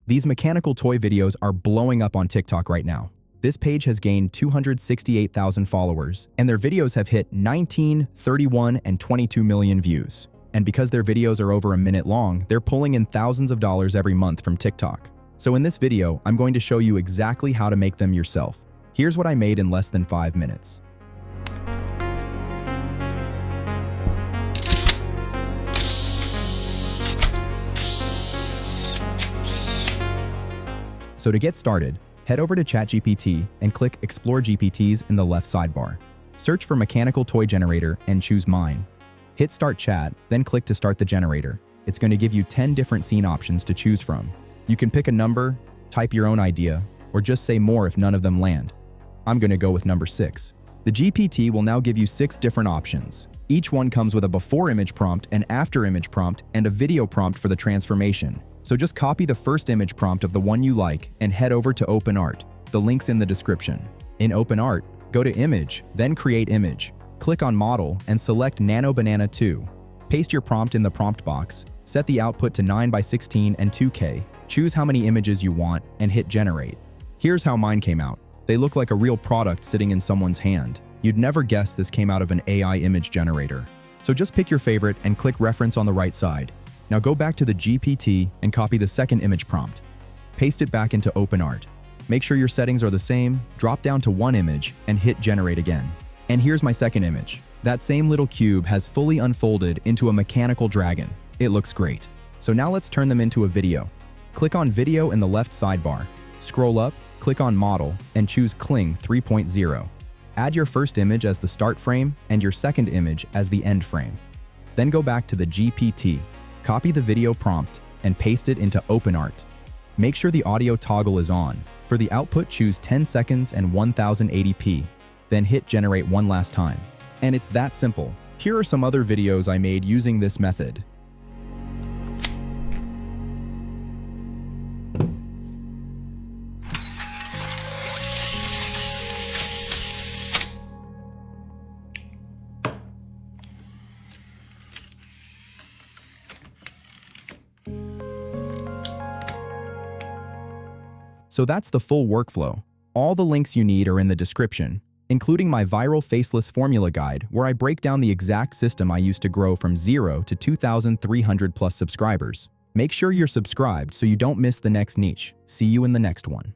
These mechanical toy videos are blowing up on TikTok right now. This page has gained 268,000 followers, and their videos have hit 19, 31, and 22 million views. And because their videos are over a minute long, they're pulling in thousands of dollars every month from TikTok. So in this video, I'm going to show you exactly how to make them yourself. Here's what I made in less than 5 minutes. So to get started, head over to ChatGPT and click Explore GPTs in the left sidebar. Search for Mechanical Toy Generator and choose Mine. Hit Start Chat, then click to start the generator. It's going to give you 10 different scene options to choose from. You can pick a number, type your own idea, or just say more if none of them land. I'm going to go with number 6. The GPT will now give you 6 different options. Each one comes with a before image prompt, an after image prompt, and a video prompt for the transformation. So just copy the first image prompt of the one you like and head over to OpenArt. The link's in the description. In OpenArt, go to Image, then Create Image. Click on Model and select Nano Banana 2. Paste your prompt in the prompt box, set the output to 9:16 and 2K, choose how many images you want, and hit Generate. Here's how mine came out. They look like a real product sitting in someone's hand. You'd never guess this came out of an AI image generator. So just pick your favorite and click Reference on the right side. Now go back to the GPT and copy the second image prompt. Paste it back into OpenArt. Make sure your settings are the same, drop down to one image, and hit Generate again. And here's my second image. That same little cube has fully unfolded into a mechanical dragon. It looks great. So now let's turn them into a video. Click on Video in the left sidebar. Scroll up, click on Model, and choose Kling 3.0. Add your first image as the start frame and your second image as the end frame. Then go back to the GPT. Copy the video prompt and paste it into OpenArt. Make sure the audio toggle is on. For the output, choose 10 seconds and 1080p. Then hit Generate one last time. And it's that simple. Here are some other videos I made using this method. So that's the full workflow. All the links you need are in the description, including my viral faceless formula guide where I break down the exact system I used to grow from 0 to 2,300 plus subscribers. Make sure you're subscribed so you don't miss the next niche. See you in the next one.